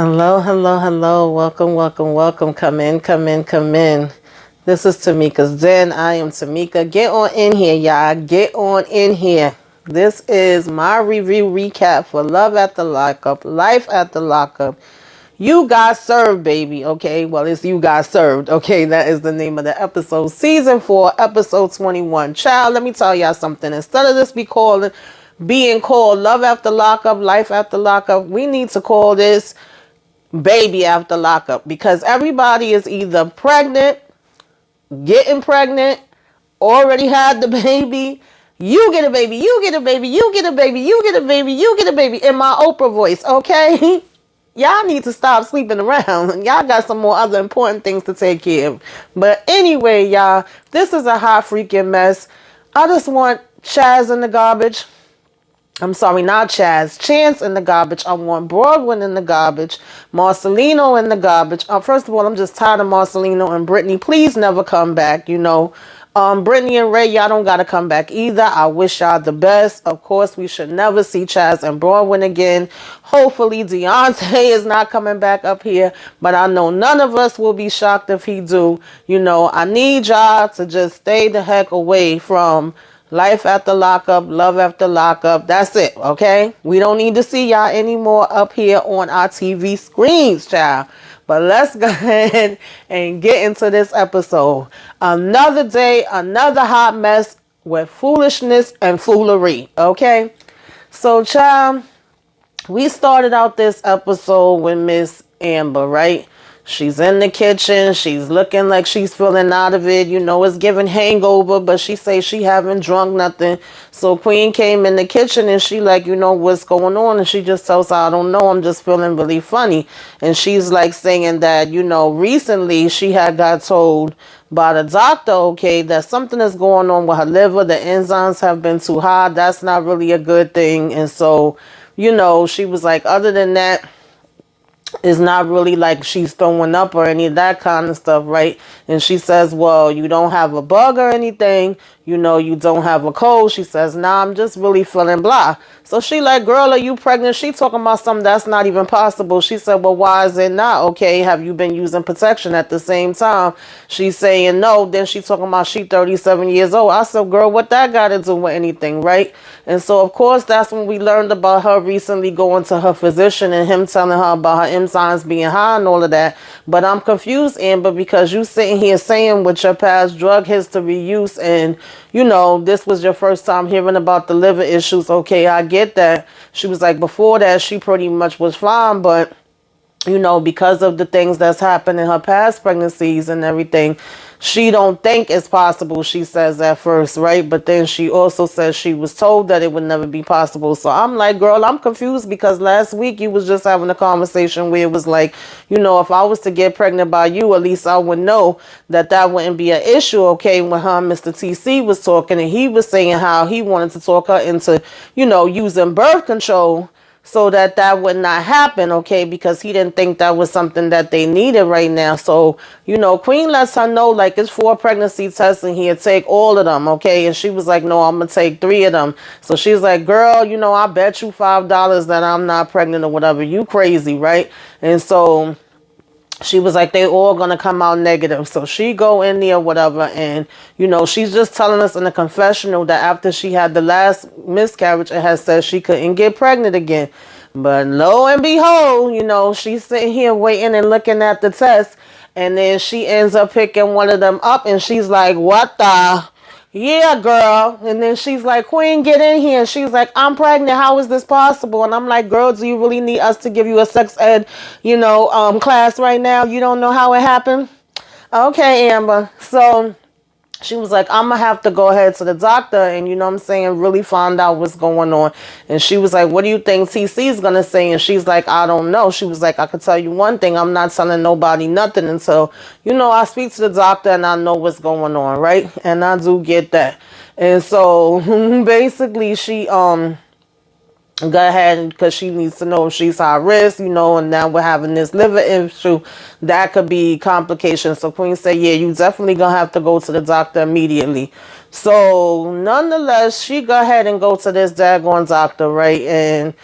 Hello, hello, hello. Welcome, welcome, welcome. Come in, come in, come in. This is Tamika's Den. I am Tamika. Get on in here, y'all. Get on in here. This is my review recap for Love After Lockup, Life After Lockup. You got served, baby. Okay, well, it's You Got Served. Okay, that is the name of the episode. Season 4, episode 21. Child, let me tell y'all something. Instead of this being called Love After Lockup, Life After Lockup, we need to call this Baby After Lockup, because everybody is either pregnant, getting pregnant, already had the baby. You get a baby, you get a baby, you get a baby, you get a baby, you get a baby, in my Oprah voice, okay? Y'all need to stop sleeping around. Y'all got some more other important things to take care of. But anyway, y'all, this is a hot freaking mess. I just want Chaz in the garbage. I'm sorry, not Chaz. Chance in the garbage. I want Broadwin in the garbage. Marcelino in the garbage. First of all, I'm just tired of Marcelino and Brittany. Please never come back, Brittany and Ray, y'all don't got to come back either. I wish y'all the best. Of course, we should never see Chaz and Broadwin again. Hopefully, Deontay is not coming back up here. But I know none of us will be shocked if he do. I need y'all to just stay the heck away from Life After Lockup, Love After Lockup. That's it, okay? We don't need to see y'all anymore up here on our TV screens, child. But let's go ahead and get into this episode. Another day, another hot mess with foolishness and foolery, okay? So, child, we started out this episode with Miss Amber, right? She's in the kitchen. She's looking like she's feeling out of it. It's giving hangover, but she say she haven't drunk nothing. So Queen came in the kitchen and she like, what's going on? And she just tells her, I don't know. I'm just feeling really funny. And she's like saying that, recently she had got told by the doctor, okay, that something is going on with her liver. The enzymes have been too high. That's not really a good thing. And so, she was like, other than that, it's not really like she's throwing up or any of that kind of stuff, right? And she says, well, you don't have a bug or anything. You don't have a cold. She says, nah, I'm just really feeling blah. So she like, girl, are you pregnant? She talking about something that's not even possible. She said, well, why is it not? Okay, have you been using protection at the same time? She's saying no. Then she talking about she 37 years old. I said, girl, what that got to do with anything, right? And so, of course, that's when we learned about her recently going to her physician and him telling her about her enzymes being high and all of that. But I'm confused, Amber, because you sitting here saying with your past drug history use and, this was your first time hearing about the liver issues. Okay, I get that. She was like, before that, she pretty much was fine, but because of the things that's happened in her past pregnancies and everything, she don't think it's possible, she says at first, right? But then she also says she was told that it would never be possible. So I'm like, girl, I'm confused, because last week you was just having a conversation where it was like, if I was to get pregnant by you, at least I would know that wouldn't be an issue, okay? When her and Mr. TC was talking, and he was saying how he wanted to talk her into, using birth control so that would not happen, okay, because he didn't think that was something that they needed right now. So, Queen lets her know, like, it's 4 pregnancy tests and he'll take all of them, okay? And she was like, no, I'm going to take 3 of them. So she's like, girl, I bet you $5 that I'm not pregnant or whatever. You crazy, right? And so she was like, they all gonna come out negative. So she go in there, whatever, and she's just telling us in the confessional that after she had the last miscarriage, it has said she couldn't get pregnant again. But lo and behold, she's sitting here waiting and looking at the test, and then she ends up picking one of them up, and she's like, what the? Yeah, girl. And then she's like, Queen, get in here. And she's like, I'm pregnant. How is this possible? And I'm like, girl, do you really need us to give you a sex ed, class right now? You don't know how it happened? Okay, Amber. So she was like, I'm going to have to go ahead to the doctor and, really find out what's going on. And she was like, what do you think TC is going to say? And she's like, I don't know. She was like, I could tell you one thing. I'm not telling nobody nothing until, I speak to the doctor and I know what's going on, right? And I do get that. And so basically she go ahead, because she needs to know if she's high risk, and now we're having this liver issue. That could be complications. So Queen said, yeah, you definitely gonna have to go to the doctor immediately. So nonetheless, she go ahead and go to this daggone doctor, right? And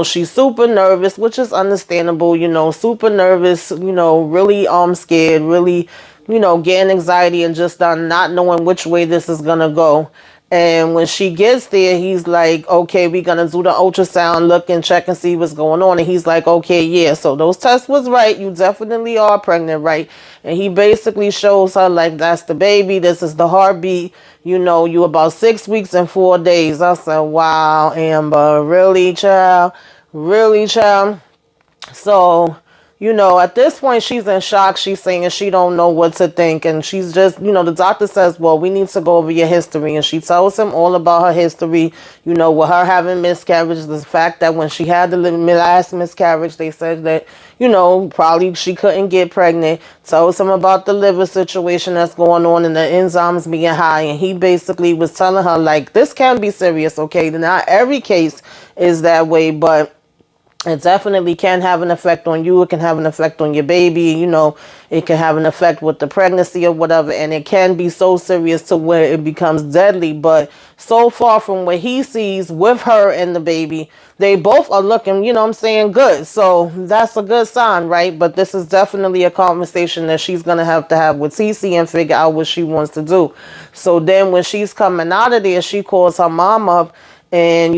she's super nervous, which is understandable, super nervous, really scared, really, getting anxiety and just not knowing which way this is gonna go. And when she gets there, he's like, okay, we're going to do the ultrasound, look and check and see what's going on. And he's like, okay, yeah, so those tests was right. You definitely are pregnant, right? And he basically shows her, like, that's the baby. This is the heartbeat. You about 6 weeks and 4 days. I said, wow, Amber, really, child? Really, child? So, at this point, she's in shock. She's saying she don't know what to think. And she's just, the doctor says, well, we need to go over your history. And she tells him all about her history, with her having miscarriages. The fact that when she had the last miscarriage, they said that, probably she couldn't get pregnant. Tells him about the liver situation that's going on and the enzymes being high. And he basically was telling her, like, this can be serious, okay? Not every case is that way, but it definitely can have an effect on you. It can have an effect on your baby. It can have an effect with the pregnancy or whatever. And it can be so serious to where it becomes deadly. But so far from what he sees with her and the baby, they both are looking, good. So that's a good sign, right? But this is definitely a conversation that she's going to have with Cece and figure out what she wants to do. So then when she's coming out of there, she calls her mom up. And,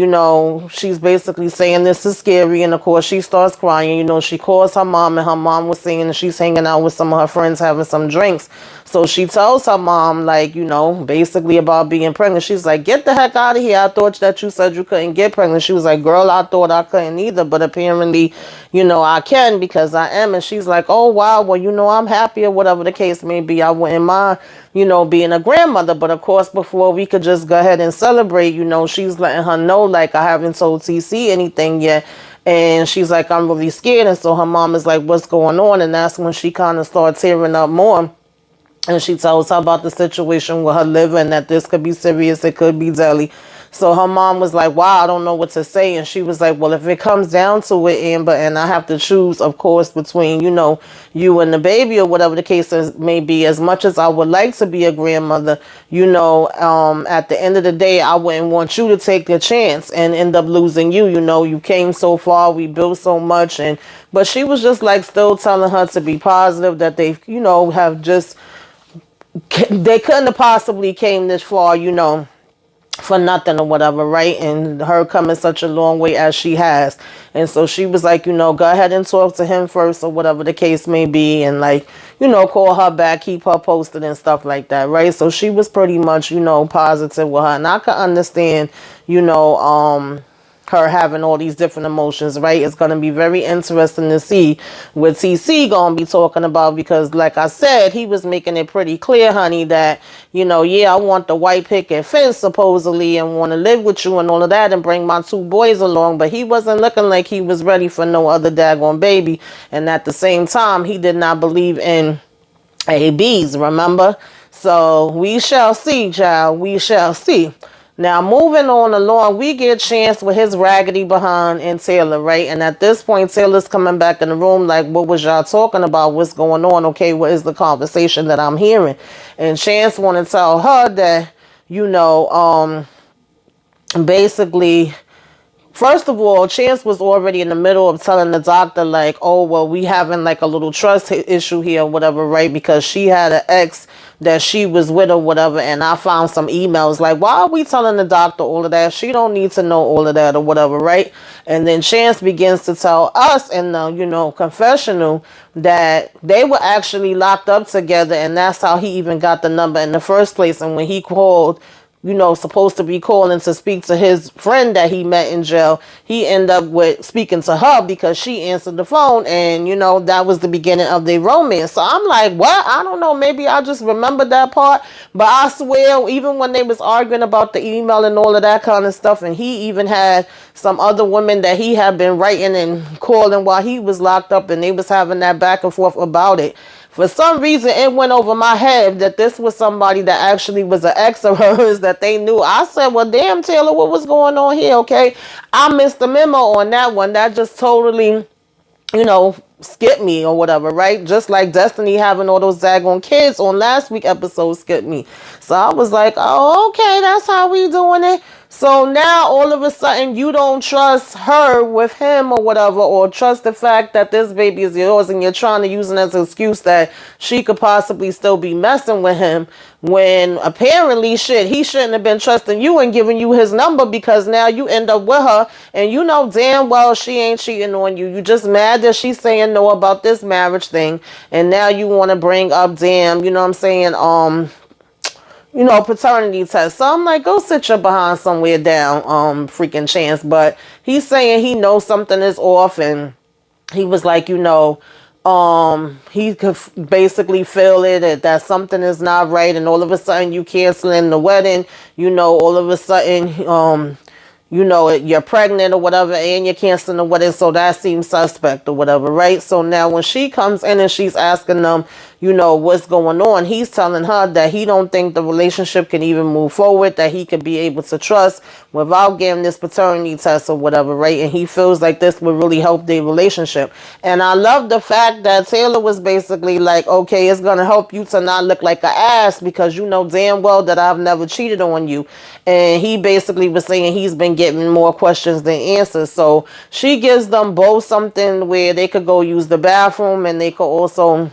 she's basically saying this is scary. And, of course, she starts crying. She calls her mom, and her mom was saying that she's hanging out with some of her friends having some drinks. So she tells her mom, like, basically about being pregnant. She's like, get the heck out of here. I thought that you said you couldn't get pregnant. She was like, girl, I thought I couldn't either. But apparently, I can because I am. And she's like, oh, wow, well, I'm happy or whatever the case may be. I wouldn't mind, being a grandmother. But, of course, before we could just go ahead and celebrate, she's letting her know, like, I haven't told TC anything yet. And she's like, I'm really scared. And so her mom is like, what's going on? And that's when she kind of starts tearing up more. And she tells her about the situation with her liver and that this could be serious. It could be deadly. So her mom was like, wow, I don't know what to say. And she was like, well, if it comes down to it, Amber, and I have to choose, of course, between, you and the baby or whatever the case may be, as much as I would like to be a grandmother, at the end of the day, I wouldn't want you to take a chance and end up losing you. You came so far. We built so much. But she was just like still telling her to be positive, that they, have just, they couldn't have possibly came this far, for nothing or whatever, right? And her coming such a long way as she has. And so she was like, go ahead and talk to him first or whatever the case may be. And like, call her back, keep her posted and stuff like that, right? So she was pretty much, positive with her. And I can understand, her having all these different emotions, right? It's going to be very interesting to see what TC going to be talking about, because like I said, he was making it pretty clear, honey, that, yeah, I want the white picket fence supposedly and want to live with you and all of that and bring my 2 boys along. But he wasn't looking like he was ready for no other daggone baby. And at the same time, he did not believe in ABs, remember? So we shall see, child. We shall see. Now, moving on along, we get Chance with his raggedy behind and Taylor, right? And at this point, Taylor's coming back in the room like, what was y'all talking about? What's going on? Okay, what is the conversation that I'm hearing? And Chance want to tell her that, basically, first of all, Chance was already in the middle of telling the doctor, like, oh, well, we having like a little trust issue here or whatever, right? Because she had an ex that she was with or whatever. And I found some emails like, why are we telling the doctor all of that? She don't need to know all of that or whatever, right? And then Chance begins to tell us in the, confessional that they were actually locked up together. And that's how he even got the number in the first place. And when he called, supposed to be calling to speak to his friend that he met in jail, he ended up with speaking to her because she answered the phone. And, that was the beginning of their romance. So I'm like, what? I don't know. Maybe I just remembered that part. But I swear, even when they was arguing about the email and all of that kind of stuff, and he even had some other women that he had been writing and calling while he was locked up, and they was having that back and forth about it. For some reason, it went over my head that this was somebody that actually was an ex of hers that they knew. I said, well, damn, Taylor, what was going on here? Okay. I missed the memo on that one. That just totally, skip me or whatever, right? Just like Destiny having all those daggone kids on last week episode skip me. So I was like, oh, okay, that's how we doing it. So now all of a sudden you don't trust her with him or whatever, or trust the fact that this baby is yours, and you're trying to use it as an excuse that she could possibly still be messing with him, when apparently he shouldn't have been trusting you and giving you his number, because now you end up with her and you know damn well she ain't cheating on you. You just mad that she's saying no about this marriage thing, and now you want to bring up damn, you know what I'm saying, paternity test. So I'm like, go sit your behind somewhere down, freaking Chance. But he's saying he knows something is off, and he was like, he could basically feel it, that something is not right, and all of a sudden you canceling the wedding, all of a sudden, you're pregnant or whatever, and you're canceling the wedding, so that seems suspect or whatever, right? So now when she comes in and she's asking them, what's going on, he's telling her that he don't think the relationship can even move forward, that he could be able to trust without getting this paternity test or whatever, right? And he feels like this would really help their relationship. And I love the fact that Taylor was basically like, okay, it's going to help you to not look like an ass, because you know damn well that I've never cheated on you. And he basically was saying he's been getting more questions than answers. So she gives them both something where they could go use the bathroom, and they could also,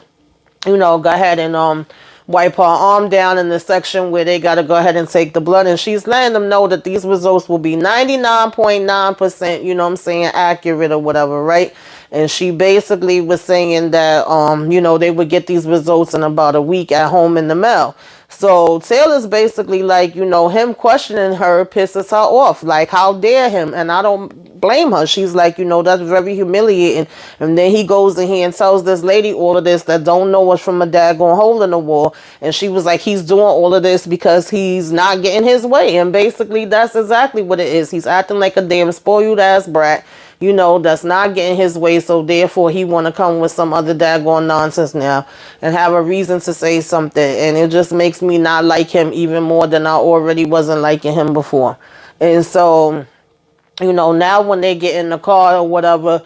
go ahead and wipe her arm down in the section where they got to go ahead and take the blood. And she's letting them know that these results will be 99.9%, accurate or whatever, right? And she basically was saying that, they would get these results in about a week at home in the mail. So Taylor's basically like, him questioning her pisses her off. Like, how dare him? And I don't blame her. She's like, that's very humiliating. And then he goes in here and tells this lady all of this that don't know us from a daggone hole in the wall. And she was like, he's doing all of this because he's not getting his way. And basically that's exactly what it is. He's acting like a damn spoiled ass brat, that's not getting his way, so therefore he want to come with some other daggone nonsense now and have a reason to say something. And it just makes me not like him even more than I already wasn't liking him before. And so, now when they get in the car or whatever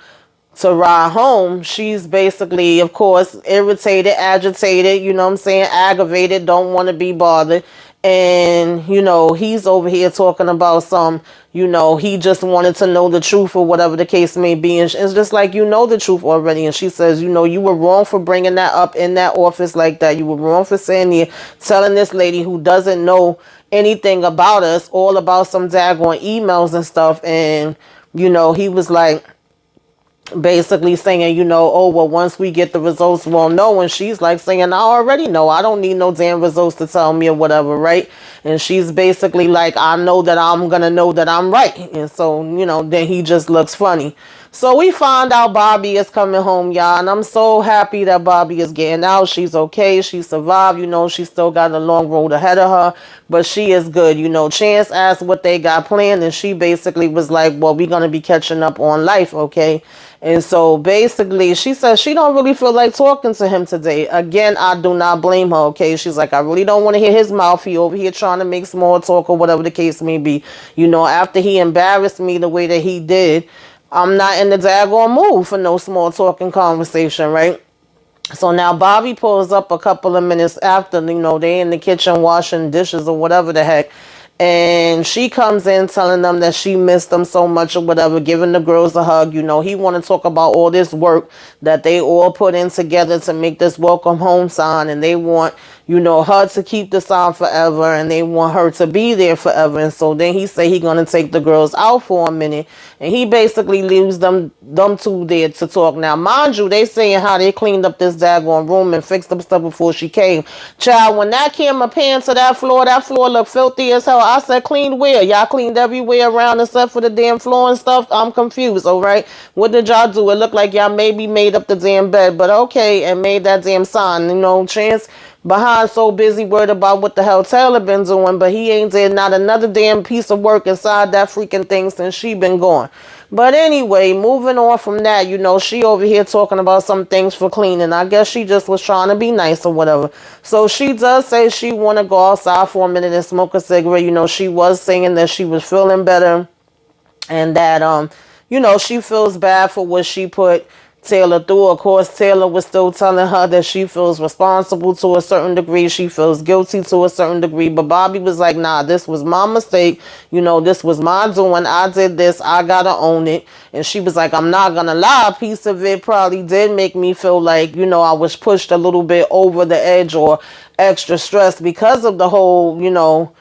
to ride home, she's basically, of course, irritated, agitated, aggravated, don't want to be bothered. And, he's over here talking about some, he just wanted to know the truth or whatever the case may be. And it's just like, the truth already. And she says, you were wrong for bringing that up in that office like that. You were wrong for saying here, telling this lady who doesn't know anything about us, all about some daggone emails and stuff. And, he was like, basically saying, oh, well, once we get the results, we'll know. And she's like saying, I already know. I don't need no damn results to tell me or whatever, right? And she's basically like, I know that I'm going to know that I'm right. And so, then he just looks funny. So we find out Bobby is coming home, y'all. And I'm so happy that Bobby is getting out. She's okay. She survived. She's still got a long road ahead of her. But she is good. Chance asked what they got planned. And she basically was like, well, we're going to be catching up on life, okay? And so basically she says she don't really feel like talking to him today. Again, I do not blame her, okay? She's like, I really don't want to hear his mouth. He over here trying to make small talk or whatever the case may be. After he embarrassed me the way that he did, I'm not in the daggone mood for no small talking conversation, right? So now Bobby pulls up a couple of minutes after, they in the kitchen washing dishes or whatever the heck. And she comes in telling them that she missed them so much or whatever, giving the girls a hug. He want to talk about all this work that they all put in together to make this welcome home sign. And they want, her to keep the sign forever. And they want her to be there forever. And so then he say he going to take the girls out for a minute. And he basically leaves them two there to talk. Now, mind you, they saying how they cleaned up this daggone room and fixed up stuff before she came. Child, when that camera panned to that floor looked filthy as hell. I said, cleaned where? Y'all cleaned everywhere around except for the damn floor and stuff? I'm confused, all right? What did y'all do? It looked like y'all maybe made up the damn bed, but okay, and made that damn sign. Chance behind so busy worried about what the hell Taylor been doing, but he ain't did not another damn piece of work inside that freaking thing since she been gone. But anyway, moving on from that, she over here talking about some things for cleaning. I guess she just was trying to be nice or whatever. So she does say she want to go outside for a minute and smoke a cigarette. She was saying that she was feeling better and that she feels bad for what she put Taylor through. Of course, Taylor was still telling her that she feels responsible to a certain degree. She feels guilty to a certain degree. But Bobby was like, nah, this was my mistake. This was my doing. I did this. I gotta own it. And she was like, I'm not gonna lie. A piece of it probably did make me feel like, I was pushed a little bit over the edge or extra stressed because of the whole,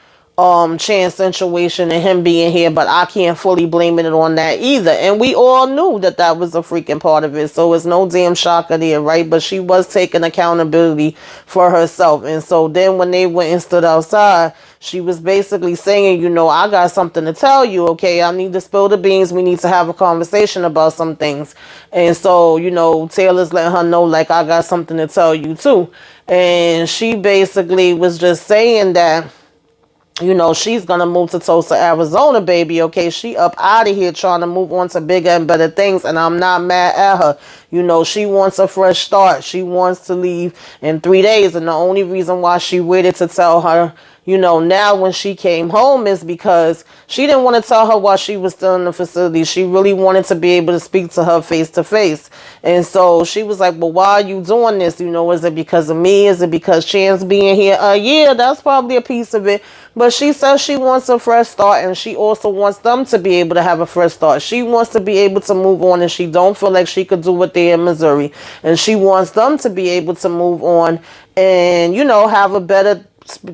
chance situation and him being here, but I can't fully blame it on that either. And we all knew that that was a freaking part of it, so it's no damn shocker there, right? But she was taking accountability for herself. And so then when they went and stood outside, she was basically saying, I got something to tell you, okay? I need to spill the beans. We need to have a conversation about some things. And so, Taylor's letting her know, like, I got something to tell you too. And she basically was just saying that she's going to move to Tulsa, Arizona, baby, okay? She up out of here trying to move on to bigger and better things, and I'm not mad at her. She wants a fresh start. She wants to leave in 3 days, and the only reason why she waited to tell her, now when she came home is because she didn't want to tell her while she was still in the facility. She really wanted to be able to speak to her face to face. And so she was like, well, why are you doing this? Is it because of me? Is it because Chance being here? Yeah, that's probably a piece of it. But she says she wants a fresh start, and she also wants them to be able to have a fresh start. She wants to be able to move on, and she don't feel like she could do it there in Missouri. And she wants them to be able to move on and, have a better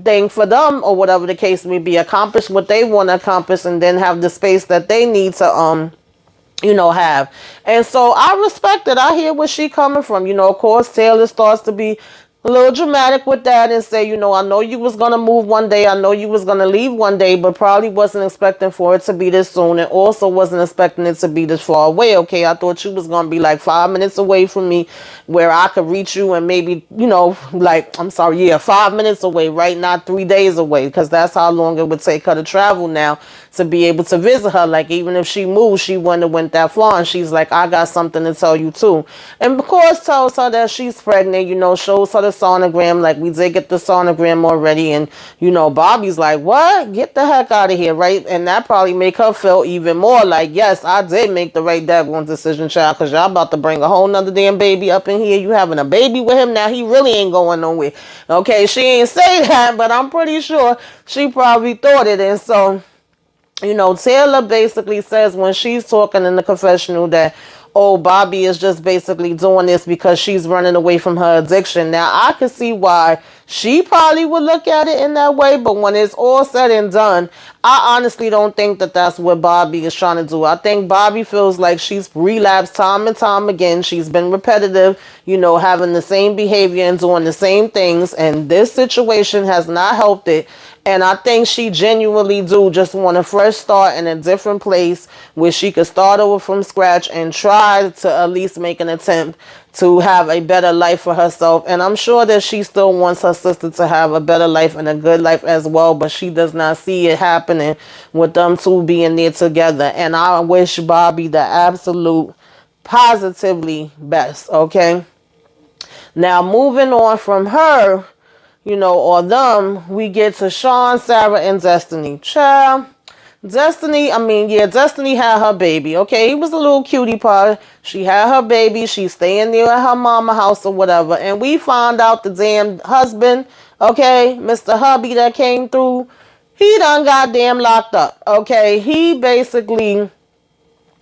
thing for them, or whatever the case may be, accomplish what they want to accomplish, and then have the space that they need to have. And so I respect it. I hear where she coming from. Of course, Taylor starts to be a little dramatic with that and say, I know you was going to move one day. I know you was going to leave one day, but probably wasn't expecting for it to be this soon, and also wasn't expecting it to be this far away. Okay, I thought you was going to be like 5 minutes away from me where I could reach you, and maybe, 5 minutes away, right? Not 3 days away, because that's how long it would take her to travel now to be able to visit her. Like, even if she moved, she wouldn't have went that far. And she's like, I got something to tell you too. And of course tells her that she's pregnant, shows her the sonogram. Like, we did get the sonogram already. And, Bobby's like, what? Get the heck out of here, right? And that probably make her feel even more like, yes, I did make the right daggone decision, child, because y'all about to bring a whole nother damn baby up in here. You having a baby with him now. He really ain't going nowhere. Okay, she ain't say that, but I'm pretty sure she probably thought it. And so, Taylor basically says when she's talking in the confessional that, oh, Bobby is just basically doing this because she's running away from her addiction. Now, I can see why she probably would look at it in that way, but when it's all said and done, I honestly don't think that that's what Bobby is trying to do. I think Bobby feels like she's relapsed time and time again. She's been repetitive, having the same behavior and doing the same things, and this situation has not helped it. And I think she genuinely do just want a fresh start in a different place where she could start over from scratch and try to at least make an attempt to have a better life for herself. And I'm sure that she still wants her sister to have a better life and a good life as well, but she does not see it happening with them two being there together. And I wish Bobby the absolute positively best, okay? Now, moving on from her, or them, we get to Sean, Sarah, and Destiny. Child, Destiny had her baby, okay? He was a little cutie pie. She had her baby. She's staying there at her mama house or whatever. And we found out the damn husband, okay, Mr. Hubby that came through, he done goddamn locked up, okay? He basically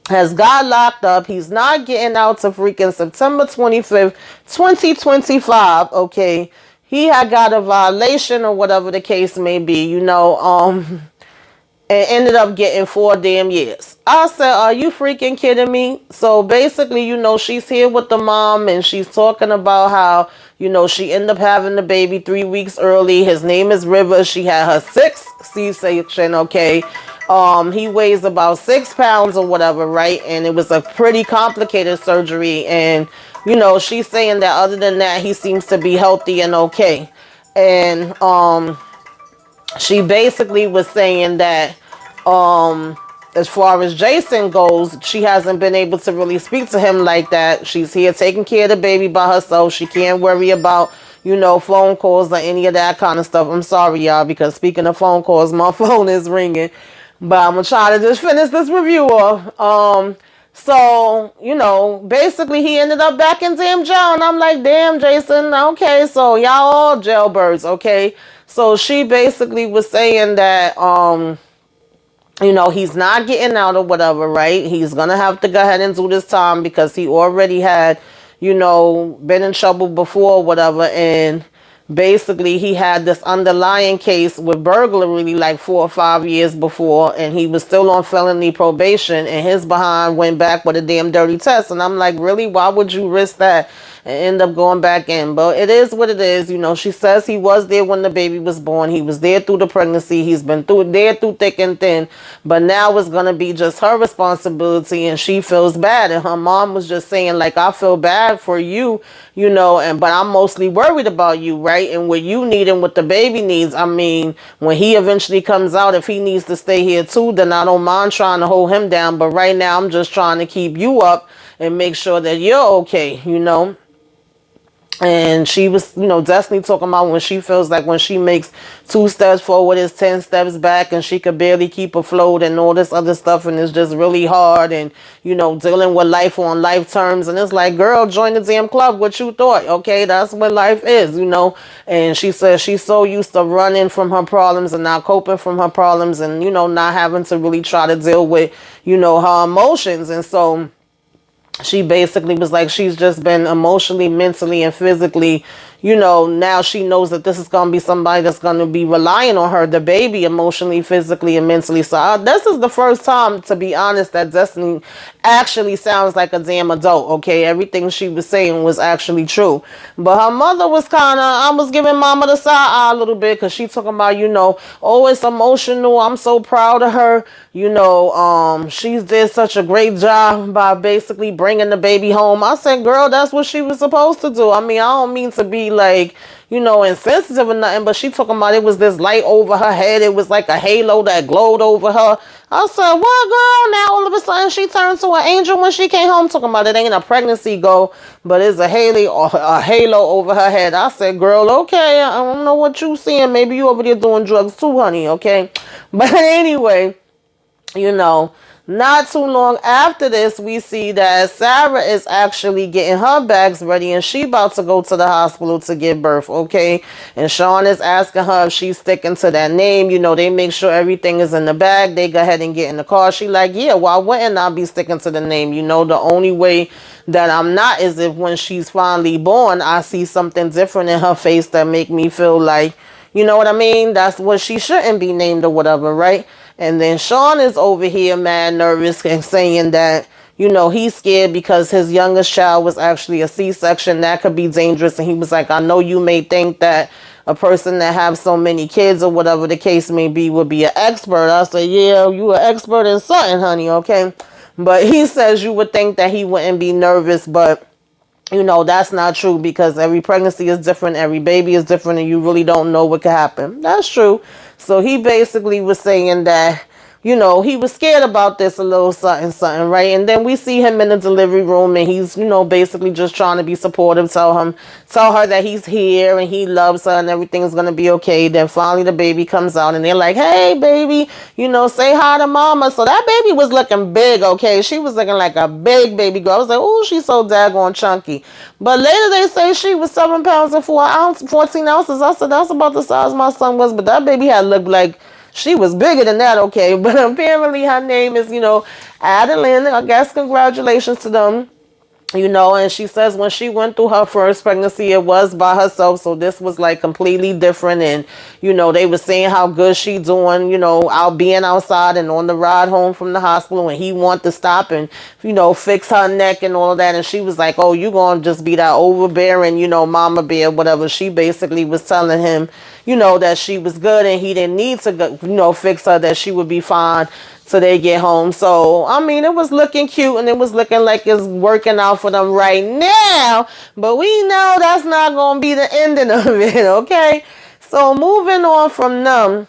has got locked up. He's not getting out to freaking September 25th, 2025, okay? He had got a violation or whatever the case may be, and ended up getting 4 damn years. I said, are you freaking kidding me? So basically, she's here with the mom and she's talking about how, she ended up having the baby 3 weeks early. His name is River. She had her 6th C-section, okay? He weighs about 6 pounds or whatever, right? And it was a pretty complicated surgery. And, she's saying that other than that, he seems to be healthy and okay. And she basically was saying that as far as Jason goes, she hasn't been able to really speak to him like that. She's here taking care of the baby by herself. She can't worry about, phone calls or any of that kind of stuff. I'm sorry, y'all, because speaking of phone calls, my phone is ringing. But I'm going to try to just finish this review off. So, basically he ended up back in damn jail. And I'm like, damn, Jason, okay, so y'all all jailbirds, okay? So she basically was saying that, he's not getting out or whatever, right? He's going to have to go ahead and do this time because he already had, been in trouble before or whatever. And basically he had this underlying case with burglary like 4 or 5 years before, and he was still on felony probation, and his behind went back with a damn dirty test. And I'm like, really? Why would you risk that and end up going back in? But it is what it is. She says he was there when the baby was born. He was there through the pregnancy. He's been through thick and thin. But now it's going to be just her responsibility, and she feels bad. And her mom was just saying, like, I feel bad for you, but I'm mostly worried about you, right? And what you need and what the baby needs. I mean, when he eventually comes out, if he needs to stay here too, then I don't mind trying to hold him down. But right now, I'm just trying to keep you up and make sure that you're okay. And she was, Destiny talking about when she feels like when she makes 2 steps forward, it's 10 steps back, and she could barely keep afloat and all this other stuff. And it's just really hard, and, dealing with life on life terms. And it's like, girl, join the damn club. What you thought? Okay, that's what life is, And she says she's so used to running from her problems and not coping from her problems, and, not having to really try to deal with, her emotions. And so she basically was like, she's just been emotionally, mentally, and physically, now she knows that this is going to be somebody that's going to be relying on her, the baby, emotionally, physically, and mentally. So this is the first time, to be honest, that Destiny actually sounds like a damn adult, okay? Everything she was saying was actually true. But her mother was I was giving mama the side eye a little bit, because she talking about, oh, it's emotional. I'm so proud of her. She's did such a great job by basically bringing the baby home. I said, girl, that's what she was supposed to do. I mean, I don't mean to be like, insensitive or nothing, but she talking about it was this light over her head. It was like a halo that glowed over her. I said, what, girl? Now all of a sudden she turned to an angel when she came home. Talking about it ain't a pregnancy goal, but it's a halo over her head. I said, girl, okay, I don't know what you seeing. Maybe you over there doing drugs too, honey, okay? But anyway, not too long after this, we see that Sarah is actually getting her bags ready, and she about to go to the hospital to give birth, okay? And Sean is asking her if she's sticking to that name. They make sure everything is in the bag. They go ahead and get in the car. She like, yeah, why wouldn't I be sticking to the name? The only way that I'm not is if when she's finally born, I see something different in her face that make me feel like, you know what I mean? That's what she shouldn't be named or whatever, right? And then Sean is over here mad nervous and saying that, he's scared because his youngest child was actually a C-section. That could be dangerous. And he was like, I know you may think that a person that have so many kids or whatever the case may be would be an expert. I said, yeah, you an expert in something, honey, okay? But he says you would think that he wouldn't be nervous, but that's not true, because every pregnancy is different, every baby is different, and you really don't know what could happen. That's true. So he basically was saying that, he was scared about this a little something, something, right? And then we see him in the delivery room, and he's, basically just trying to be supportive, tell her that he's here and he loves her and everything's going to be okay. Then finally the baby comes out, and they're like, hey, baby, say hi to mama. So that baby was looking big, okay? She was looking like a big baby girl. I was like, oh, she's so daggone chunky. But later they say she was 7 pounds and 14 ounces. I said, that's about the size my son was. But that baby had looked like she was bigger than that, okay? But apparently her name is, Adeline. I guess congratulations to them. And she says when she went through her first pregnancy, it was by herself. So this was like completely different. And, they were saying how good she doing, out being outside and on the ride home from the hospital. And he wanted to stop and, fix her neck and all of that. And she was like, oh, you going to just be that overbearing, mama bear, whatever. She basically was telling him, that she was good and he didn't need to, fix her, that she would be fine. So they get home. So, I mean, it was looking cute and it was looking like it's working out for them right now. But we know that's not going to be the ending of it, okay? So, moving on from them,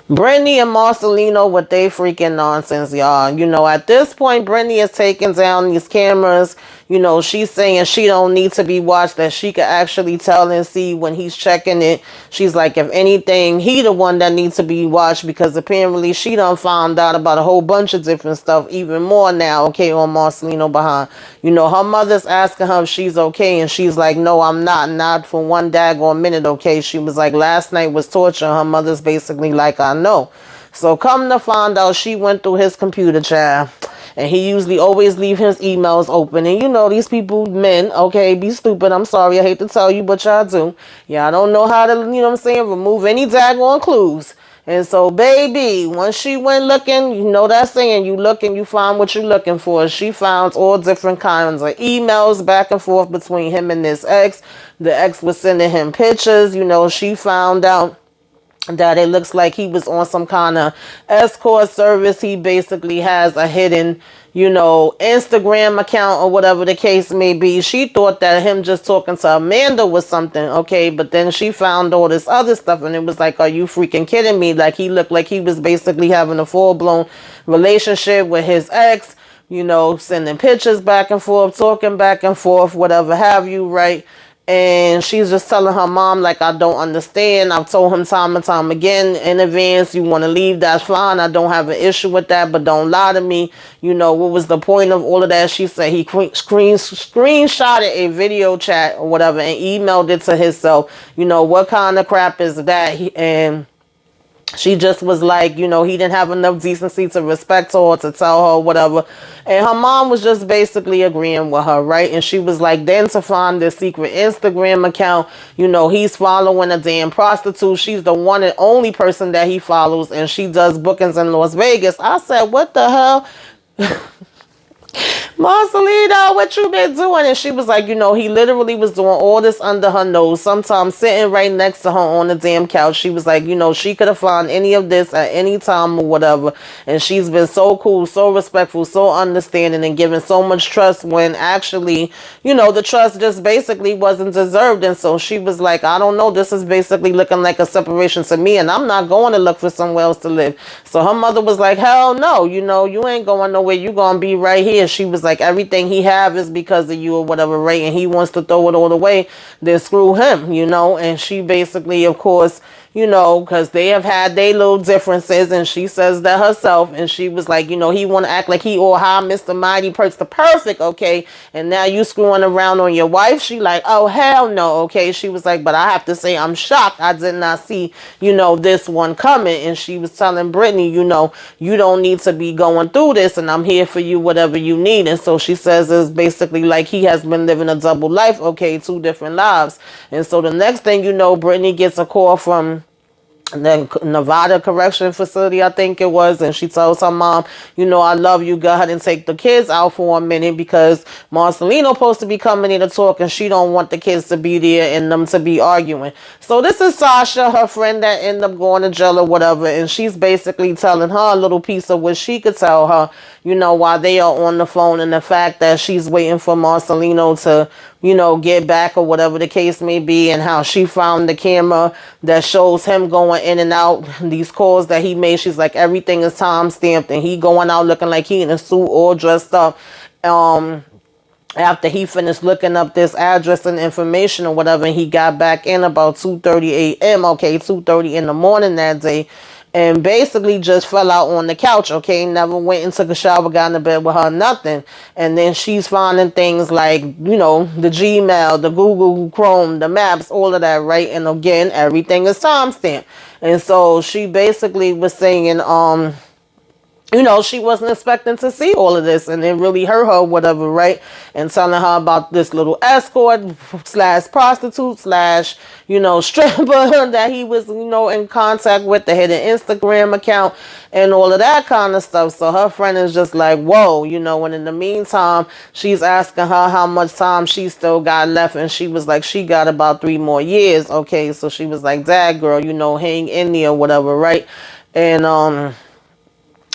Brittany and Marcelino with they freaking nonsense, y'all. You know, at this point, Brittany is taking down these cameras. You know, she's saying she don't need to be watched, that she could actually tell and see when he's checking it. She's like, if anything, he the one that needs to be watched, because apparently she done found out about a whole bunch of different stuff, even more now, okay, on Marcelino behind. You know, her mother's asking her if she's okay, and she's like, no, I'm not for one daggone minute, okay. She was like, last night was torture. Her mother's basically like, I know. So come to find out, she went through his computer, child. And he usually always leave his emails open. And you know, these people, men, okay, be stupid. I'm sorry, I hate to tell you, but y'all do. Y'all don't know how to, you know what I'm saying, remove any daggone clues. And so, baby, once she went looking, you know that saying, you look and you find what you're looking for. She found all different kinds of emails back and forth between him and this ex. The ex was sending him pictures. You know, she found out that it looks like he was on some kind of escort service. He basically has a hidden, you know, Instagram account or whatever the case may be. She thought that him just talking to Amanda was something, okay, but then she found all this other stuff, and it was like, are you freaking kidding me? Like, he looked like he was basically having a full-blown relationship with his ex, you know, sending pictures back and forth, talking back and forth, whatever have you, right? And she's just telling her mom, like, I don't understand. I've told him time and time again in advance, you want to leave, that's fine. I don't have an issue with that, but don't lie to me. You know, what was the point of all of that? She said he screenshotted a video chat or whatever and emailed it to himself. You know, what kind of crap is that? And she just was like, you know, he didn't have enough decency to respect her or to tell her whatever. And her mom was just basically agreeing with her, right? And she was like, then to find this secret Instagram account, you know, he's following a damn prostitute. She's the one and only person that he follows, and she does bookings in Las Vegas. I said, what the hell? Marcelino, what you been doing? And she was like, you know, he literally was doing all this under her nose, sometimes sitting right next to her on the damn couch. She was like, you know, she could have found any of this at any time or whatever. And she's been so cool, so respectful, so understanding, and giving so much trust when actually, you know, the trust just basically wasn't deserved. And so she was like, I don't know, this is basically looking like a separation to me, and I'm not going to look for somewhere else to live. So her mother was like, hell no, you know, you ain't going nowhere. You going to be right here. She was like, everything he have is because of you or whatever, right? And he wants to throw it all away, then screw him, you know? And she basically, of course, you know, because they have had their little differences, and she says that herself, and she was like, you know, he want to act like he all high, Mr. Mighty, the perfect, okay, and now you screwing around on your wife. She like, oh, hell no, okay. She was like, but I have to say, I'm shocked. I did not see, you know, this one coming. And she was telling Brittany, you know, you don't need to be going through this, and I'm here for you, whatever you need. And so she says it's basically like he has been living a double life, okay, two different lives. And so the next thing you know, Brittany gets a call from the Nevada Correction Facility, I think it was, and she tells her mom, you know, I love you, go ahead and take the kids out for a minute, because Marcelino's supposed to be coming in to talk, and she don't want the kids to be there and them to be arguing. So this is Sasha, her friend that ended up going to jail or whatever, and she's basically telling her a little piece of what she could tell her, you know, while they are on the phone, and the fact that she's waiting for Marcelino to, you know, get back or whatever the case may be, and how she found the camera that shows him going in and out, these calls that he made. She's like, everything is time stamped, and he going out looking like he in a suit, all dressed up. After he finished looking up this address and information or whatever, and he got back in about 2:30 a.m., okay, 2:30 in the morning that day, and basically just fell out on the couch, okay, never went and took a shower, got in bed with her, nothing. And then she's finding things like, you know, the Gmail, the Google Chrome, the maps, all of that, right? And again, everything is timestamped. And so she basically was saying, you know, she wasn't expecting to see all of this, and it really hurt her, whatever, right? And telling her about this little escort slash prostitute slash, you know, stripper that he was, you know, in contact with, the hidden Instagram account and all of that kind of stuff. So her friend is just like, whoa, you know, and in the meantime, she's asking her how much time she still got left, and she was like, she got about 3 more years, okay? So she was like, dad, girl, you know, hang in there, whatever, right? And,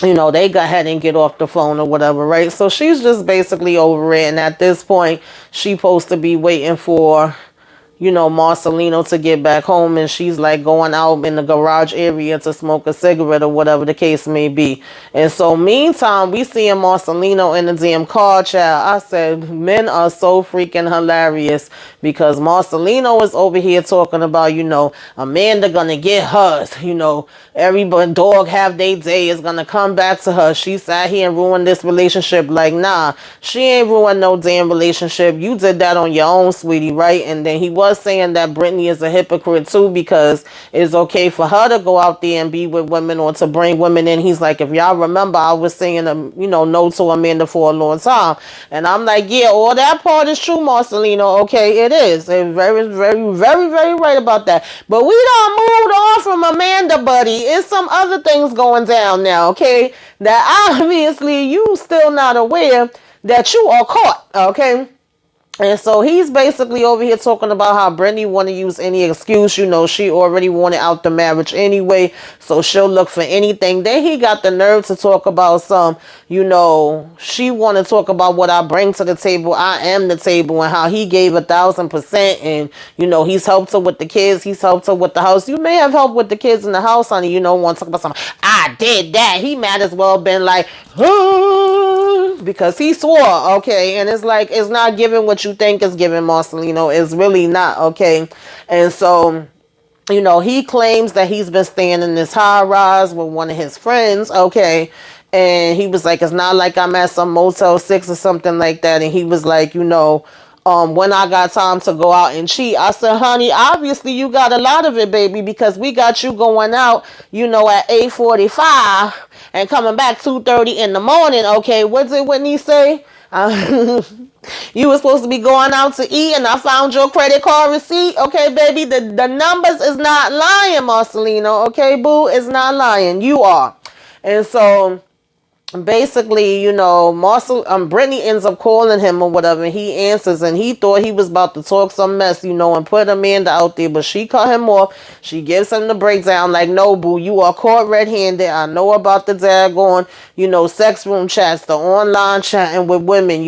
you know, they go ahead and get off the phone or whatever, right? So she's just basically over it. And at this point, she's supposed to be waiting for Marcelino to get back home, and she's like going out in the garage area to smoke a cigarette or whatever the case may be. And so meantime, we seeing Marcelino in the damn car, child. I said, men are so freaking hilarious, because Marcelino is over here talking about, Amanda gonna get hers, everybody dog have their day is gonna come back to her. She sat here and ruined this relationship. Like, nah, she ain't ruined no damn relationship. You did that on your own, sweetie, right? And then he was saying that Brittany is a hypocrite too, because it's okay for her to go out there and be with women or to bring women in. He's like, if y'all remember, I was saying, no to Amanda for a long time. And I'm like, yeah, all that part is true, Marcelino. Okay, it is. And very, very, very, very right about that. But we done moved on from Amanda, buddy. It's some other things going down now, okay? That obviously you still not aware that you are caught, okay? And so he's basically over here talking about how Brittany want to use any excuse. She already wanted out the marriage anyway, so she'll look for anything. Then he got the nerve to talk about she want to talk about what I bring to the table. I am the table, and how he gave 1,000%. And, he's helped her with the kids. He's helped her with the house. You may have helped with the kids in the house, honey. Want to talk about something. I did that. He might as well been like, because he swore, okay? And it's like, it's not giving what you think is giving, Marcelino. It's really not, okay? And so, he claims that he's been staying in this high rise with one of his friends, okay? And he was like, it's not like I'm at some Motel 6 or something like that. And he was like, when I got time to go out and cheat. I said, honey, obviously you got a lot of it, baby, because we got you going out, at 8:45 and coming back 2:30 in the morning. Okay, what did Whitney say? You were supposed to be going out to eat, and I found your credit card receipt. Okay, baby, the numbers is not lying, Marcelino. Okay, boo, it's not lying. You are. And so basically, Brittany ends up calling him or whatever, and he answers, and he thought he was about to talk some mess, and put Amanda out there, but she cut him off. She gives him the breakdown, like, no, boo, you are caught red-handed. I know about the daggone, sex room chats, the online chatting with women,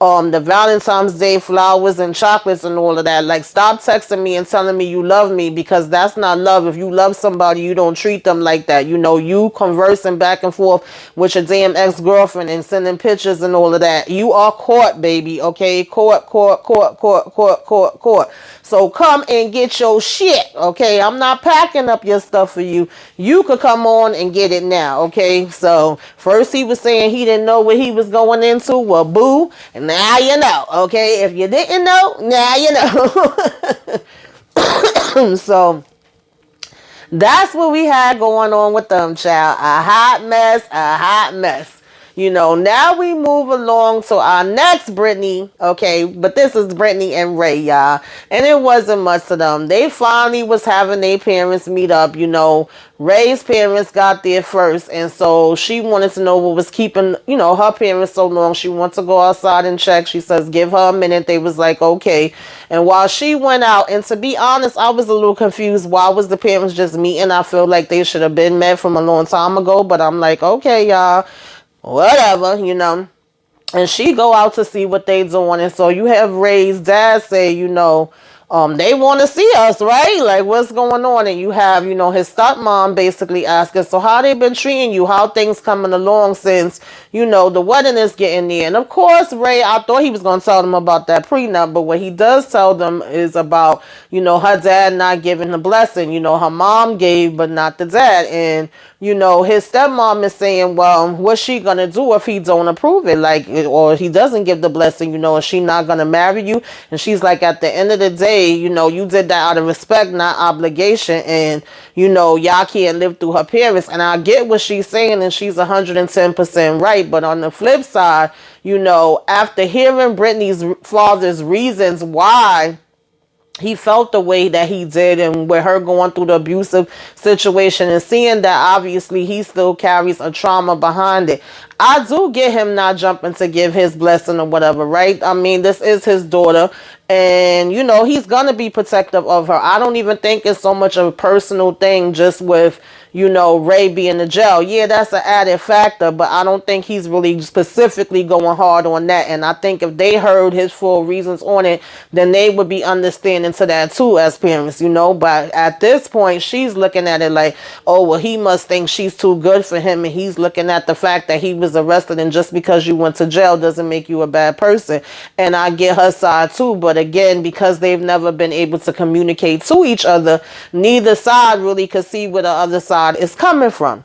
the Valentine's Day flowers and chocolates and all of that. Like, stop texting me and telling me you love me, because that's not love. If you love somebody, you don't treat them like that. You conversing back and forth with your damn ex-girlfriend and sending pictures and all of that. You are caught, baby, okay? Caught. So come and get your shit, okay? I'm not packing up your stuff for you. You could come on and get it now, okay? So first he was saying he didn't know what he was going into. Well, boo, and now you know, okay? If you didn't know, now you know. So that's what we had going on with them, child. A hot mess. Now we move along to our next Brittany, okay? But this is Brittany and Ray, y'all. And it wasn't much to them. They finally was having their parents meet up, Ray's parents got there first, and so she wanted to know what was keeping, her parents so long. She wanted to go outside and check. She says, give her a minute. They was like, okay. And while she went out, and to be honest, I was a little confused. Why was the parents just meeting? I feel like they should have been met from a long time ago, but I'm like, okay, y'all. Whatever, and she go out to see what they doing. And so you have Ray's dad say, they want to see us, right? Like, what's going on? And you have, his stepmom basically asking, so how they been treating you? How things coming along since, the wedding is getting near? And of course, Ray, I thought he was going to tell them about that prenup, but what he does tell them is about, her dad not giving the blessing. Her mom gave, but not the dad. And, his stepmom is saying, well, what's she going to do if he don't approve it? Like, or he doesn't give the blessing, is she not going to marry you? And she's like, at the end of the day, you did that out of respect, not obligation. And, y'all can't live through her parents. And I get what she's saying, and she's 110% right. But on the flip side, after hearing Brittany's father's reasons why he felt the way that he did, and with her going through the abusive situation, and seeing that obviously he still carries a trauma behind it, I do get him not jumping to give his blessing or whatever, right? I mean, this is his daughter, and he's gonna be protective of her. I don't even think it's so much of a personal thing just with Ray being in jail. Yeah, that's an added factor, but I don't think he's really specifically going hard on that. And I think if they heard his full reasons on it, then they would be understanding to that too as parents, But at this point, she's looking at it like, oh, well, he must think she's too good for him. And he's looking at the fact that he was arrested. And just because you went to jail doesn't make you a bad person. And I get her side too. But again, because they've never been able to communicate to each other, neither side really could see where the other side is coming from.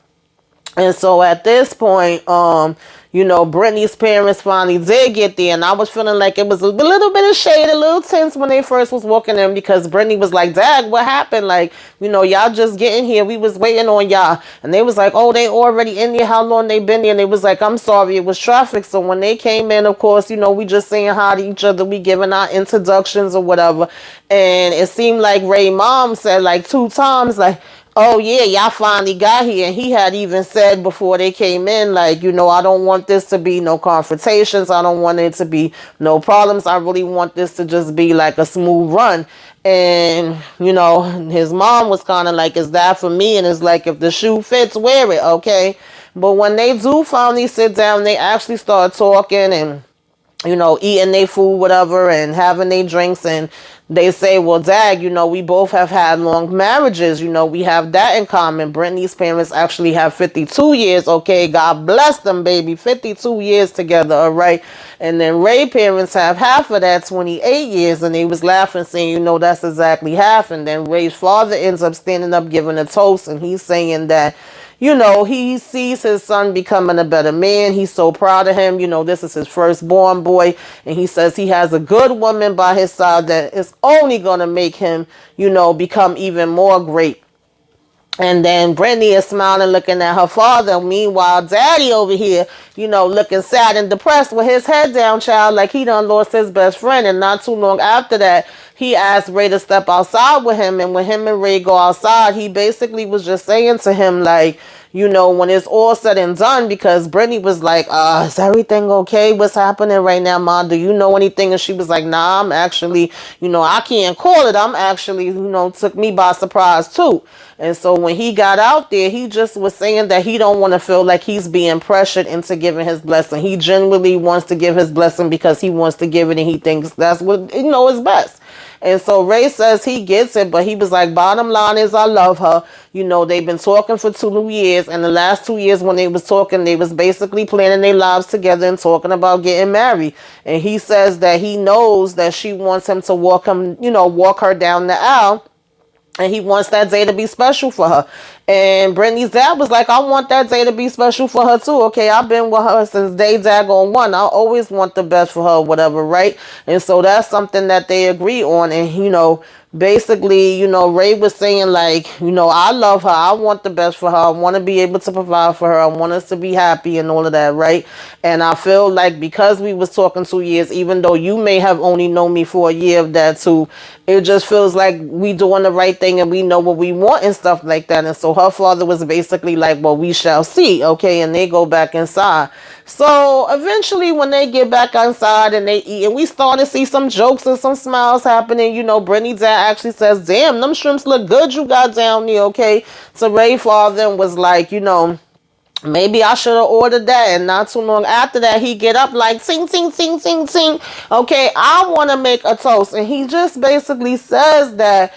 And so at this point, Brittany's parents finally did get there, and I was feeling like it was a little bit of shade, a little tense when they first was walking in, because Brittany was like, Dad, what happened? Like, y'all just getting here. We was waiting on y'all. And they was like, oh, they already in there. How long they been there? And they was like, I'm sorry, it was traffic. So when they came in, of course, we just saying hi to each other. We giving our introductions or whatever. And it seemed like Ray's mom said like 2 times, like, oh yeah, y'all finally got here. And he had even said before they came in, like, I don't want this to be no confrontations. I don't want it to be no problems. I really want this to just be like a smooth run. And, his mom was kind of like, is that for me? And it's like, if the shoe fits, wear it, okay? But when they do finally sit down, they actually start talking and eating their food, whatever, and having their drinks. And they say, well, Dad, we both have had long marriages. We have that in common. Brittany's parents actually have 52 years. Okay, God bless them, baby. 52 years together, all right? And then Ray's parents have half of that, 28 years. And they was laughing, saying, that's exactly half. And then Ray's father ends up standing up, giving a toast. And he's saying that, he sees his son becoming a better man. He's so proud of him. This is his firstborn boy. And he says he has a good woman by his side that is only going to make him, become even more great. And then Brittany is smiling, looking at her father. Meanwhile, Daddy over here, looking sad and depressed with his head down, child, like he done lost his best friend. And not too long after that, he asked Ray to step outside with him. And when him and Ray go outside, he basically was just saying to him, like, when it's all said and done, because Brittany was like, is everything okay? What's happening right now, Mom? Do you know anything? And she was like, nah, I'm actually, I can't call it. I'm actually, took me by surprise too. And so when he got out there, he just was saying that he don't want to feel like he's being pressured into giving his blessing. He genuinely wants to give his blessing because he wants to give it, and he thinks that's what, is best. And so Ray says he gets it, but he was like, bottom line is I love her. They've been talking for 2 years, and the last 2 years when they was talking, they was basically planning their lives together and talking about getting married. And he says that he knows that she wants him to walk her down the aisle. And he wants that day to be special for her. And Brittany's dad was like, I want that day to be special for her too. Okay, I've been with her since day daggone one. I always want the best for her, whatever, right? And so that's something that they agree on. And, basically, Ray was saying like, I love her. I want the best for her. I want to be able to provide for her. I want us to be happy and all of that, right? And I feel like because we was talking 2 years, even though you may have only known me for a year of that too, it just feels like we doing the right thing and we know what we want and stuff like that. And so her father was basically like, well, we shall see. Okay. And they go back inside. So eventually when they get back inside and they eat, and we start to see some jokes and some smiles happening, Brittany's dad actually says, damn, them shrimps look good you got down there. Okay. So Ray's father was like, maybe I should have ordered that. And not too long after that, he get up like, sing, sing, sing, sing, sing. Okay, I want to make a toast. And he just basically says that,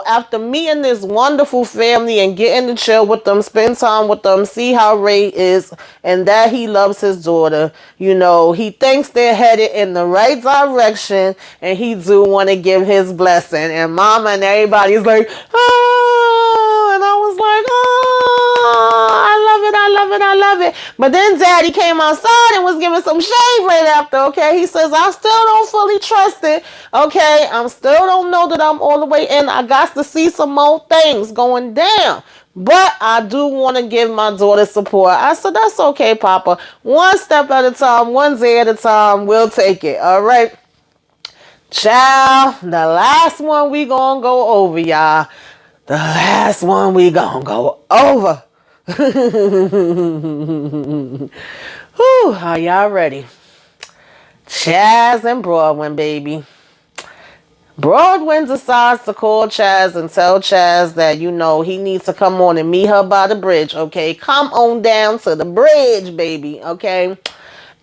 after meeting this wonderful family and getting to chill with them, spend time with them, see how Ray is, and that he loves his daughter, he thinks they're headed in the right direction, and he do want to give his blessing. And Mama and everybody's like, oh, and I was like, oh, I love it. But then Daddy came outside and was giving some shade right after, okay? He says, I still don't fully trust it, okay? I still don't know that I'm all the way in. I got to see some more things going down. But I do want to give my daughter support. I said, that's okay, Papa. One step at a time, one day at a time, we'll take it, all right? Child, the last one we gonna go over, y'all. The last one we gonna go over. Whew, are y'all ready? Chaz and Broadwin, baby. Broadwin decides to call Chaz and tell Chaz that, he needs to come on and meet her by the bridge, okay? Come on down to the bridge, baby, okay?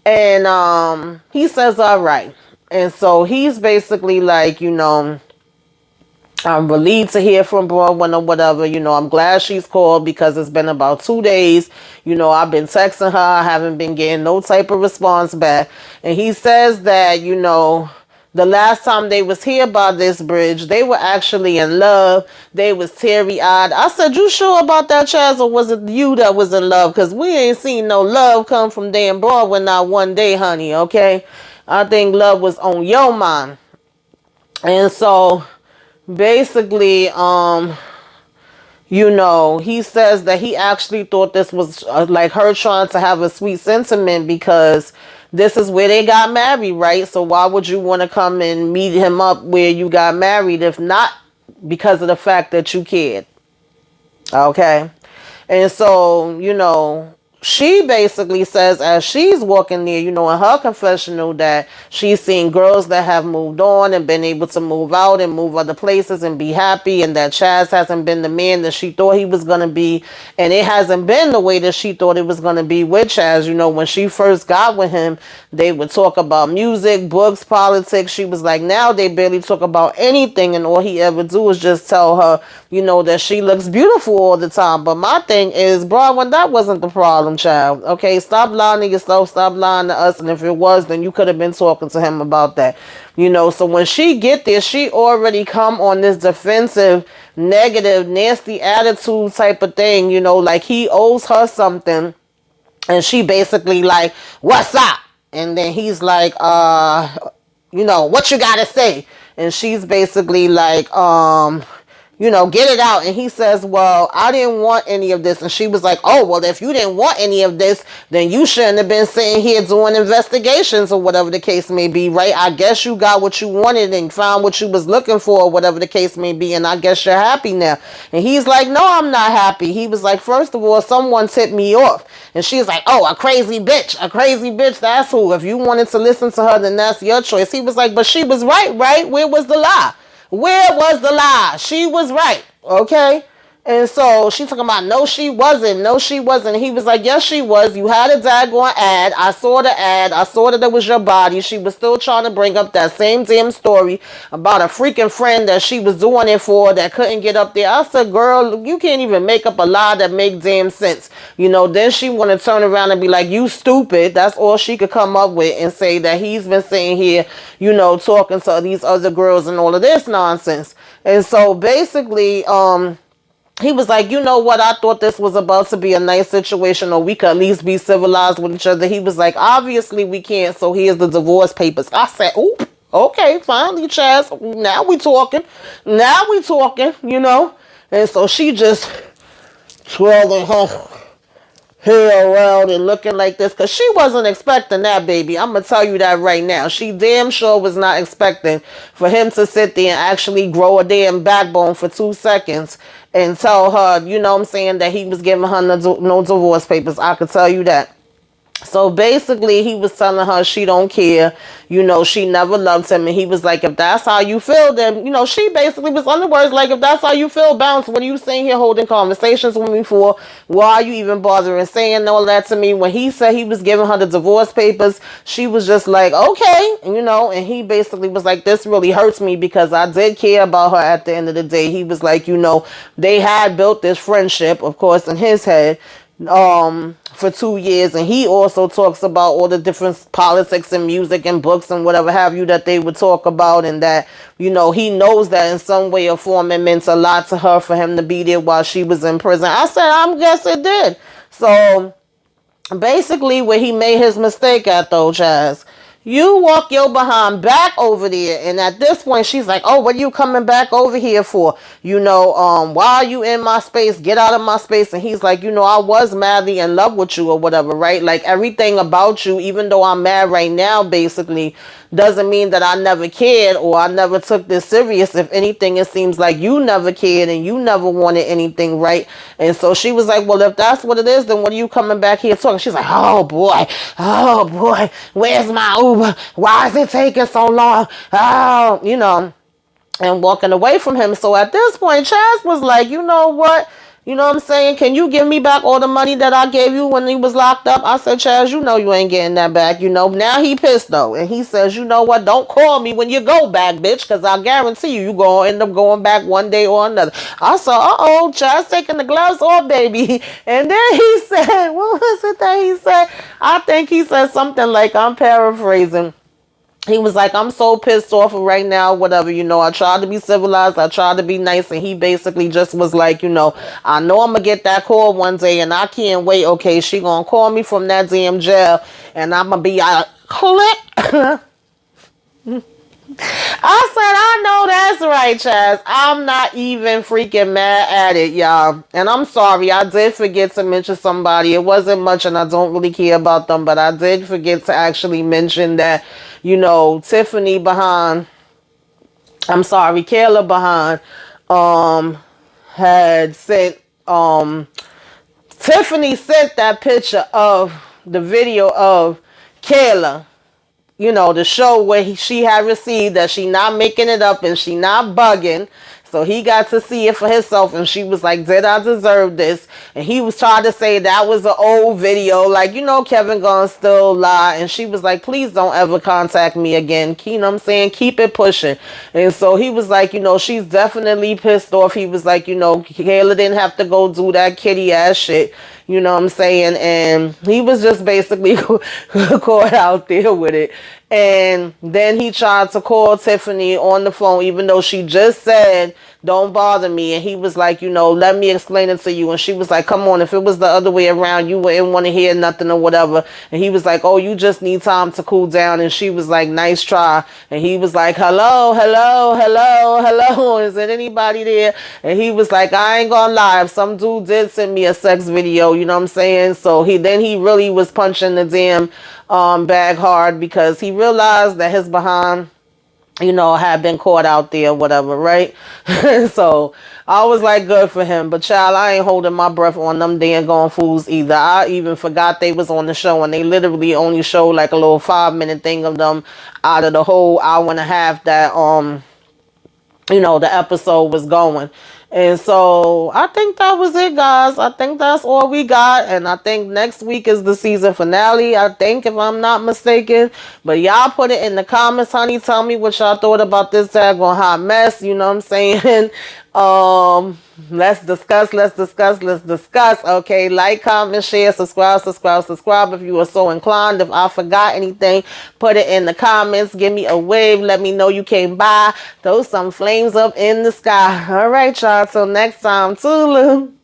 And he says, all right. And so he's basically like, I'm relieved to hear from Broadwin or whatever. I'm glad she's called because it's been about 2 days. I've been texting her. I haven't been getting no type of response back. And he says that, the last time they was here by this bridge, they were actually in love. They was teary-eyed. I said, you sure about that, Chaz, or was it you that was in love? Because we ain't seen no love come from damn Broadwin not one day, honey, okay? I think love was on your mind. And so basically, he says that he actually thought this was like her trying to have a sweet sentiment because this is where they got married, right? So why would you want to come and meet him up where you got married if not because of the fact that you cared? Okay. And so, she basically says as she's walking there, in her confessional that she's seen girls that have moved on and been able to move out and move other places and be happy, and that Chaz hasn't been the man that she thought he was going to be, and it hasn't been the way that she thought it was going to be with Chaz. When she first got with him, they would talk about music, books, politics. She was like, now they barely talk about anything, and all he ever do is just tell her, that she looks beautiful all the time. But my thing is, Broadwin, that wasn't the problem, child. Okay, stop lying to yourself, stop lying to us, and if it was, then you could have been talking to him about that. So when she get there, she already come on this defensive, negative, nasty attitude type of thing, like he owes her something, and she basically like, what's up? And then he's like, what you gotta say? And she's basically like, get it out. And he says, well, I didn't want any of this. And she was like, oh, well, if you didn't want any of this, then you shouldn't have been sitting here doing investigations or whatever the case may be, right? I guess you got what you wanted and found what you was looking for or whatever the case may be. And I guess you're happy now. And he's like, no, I'm not happy. He was like, first of all, someone tipped me off. And she's like, oh, a crazy bitch. That's who. If you wanted to listen to her, then that's your choice. He was like, but she was right? Where was the lie? Where was the lie? She was right, okay? And so she's talking about, no, she wasn't. He was like, yes, she was. You had a daggone ad. I saw the ad. I saw that it was your body. She was still trying to bring up that same damn story about a freaking friend that she was doing it for that couldn't get up there. I said, girl, you can't even make up a lie that makes damn sense. Then she want to turn around and be like, you stupid. That's all she could come up with and say that he's been sitting here, talking to these other girls and all of this nonsense. And so basically, he was like, you know what? I thought this was about to be a nice situation, or we could at least be civilized with each other. He was like, obviously we can't, so here's the divorce papers. I said, oop, okay, finally, Chaz, now we talking, And so she just twirling her hair around and looking like this, because she wasn't expecting that, baby. I'm going to tell you that right now. She damn sure was not expecting for him to sit there and actually grow a damn backbone for 2 seconds and tell her, that he was giving her no divorce papers. I could tell you that. So basically, he was telling her she don't care. She never loved him. And he was like, if that's how you feel, then, she basically was, in other words, like, if that's how you feel, bounce. What are you sitting here holding conversations with me for? Why are you even bothering saying all that to me? When he said he was giving her the divorce papers, she was just like, okay, and he basically was like, this really hurts me because I did care about her at the end of the day. He was like, they had built this friendship, of course, in his head, for 2 years, and he also talks about all the different politics and music and books and whatever have you that they would talk about, and that he knows that in some way or form it meant a lot to her for him to be there while she was in prison. I said, I guess it did. So basically, where he made his mistake at, though, Chaz, You walk your behind back over there, and at this point, she's like, "Oh, what are you coming back over here for? Why are you in my space? Get out of my space." And he's like, I was madly in love with you or whatever, right? Like everything about you, even though I'm mad right now, basically, doesn't mean that I never cared or I never took this serious. If anything, it seems like you never cared and you never wanted anything, right? And so she was like, well, if that's what it is, then what are you coming back here talking? She's like, oh boy, where's my Uber? Why is it taking so long? Oh, and walking away from him. So at this point, Chaz was like, you know what? You know what I'm saying? Can you give me back all the money that I gave you when he was locked up? I said, Chaz, you ain't getting that back. Now he pissed though. And he says, you know what? Don't call me when you go back, bitch, because I guarantee you going to end up going back one day or another. I said, uh-oh, Chaz taking the gloves off, baby. And then he said, what was it that he said? I think he said something like, I'm paraphrasing. He was like, I'm so pissed off right now, whatever, I tried to be civilized, I tried to be nice, and he basically just was like, I know I'm gonna get that call one day, and I can't wait, okay, she gonna call me from that damn jail, and I'm gonna be click. I said, I know that's right, Chaz. I'm not even freaking mad at it, y'all. And I'm sorry, I did forget to mention somebody. It wasn't much, and I don't really care about them, but I did forget to actually mention that, Tiffany behind, Kayla behind, had sent, Tiffany sent that picture of the video of Kayla, the show where she had received that she not making it up and she not bugging. So he got to see it for himself, and she was like, did I deserve this? And he was trying to say that was an old video. Like, Kevin gonna still lie. And she was like, please don't ever contact me again. You know what I'm saying? Keep it pushing. And so he was like, she's definitely pissed off. He was like, Kayla didn't have to go do that kitty ass shit. You know what I'm saying? And he was just basically caught out there with it. And then he tried to call Tiffany on the phone, even though she just said, don't bother me. And he was like, let me explain it to you. And she was like, come on, if it was the other way around, you wouldn't want to hear nothing or whatever. And he was like, oh, you just need time to cool down. And she was like, nice try. And he was like, hello. Is there anybody there? And he was like, I ain't gonna lie. If some dude did send me a sex video, you know what I'm saying? So he really was punching the damn bag hard, because he realized that his behind, had been caught out there, whatever, right? So I was like, good for him. But child, I ain't holding my breath on them damn gone fools either. I even forgot they was on the show, and they literally only showed like a little 5-minute thing of them out of the whole hour and a half that the episode was going. And so I think that was it, guys. I think that's all we got. And I think next week is the season finale, I think, if I'm not mistaken. But y'all put it in the comments, honey. Tell me what y'all thought about this daggone hot mess. You know what I'm saying? Let's discuss. Okay, like, comment, share, subscribe if you are so inclined. If I forgot anything, put it in the comments. Give me a wave. Let me know you came by. Throw some flames up in the sky. All right, y'all. Till next time. Toodaloo.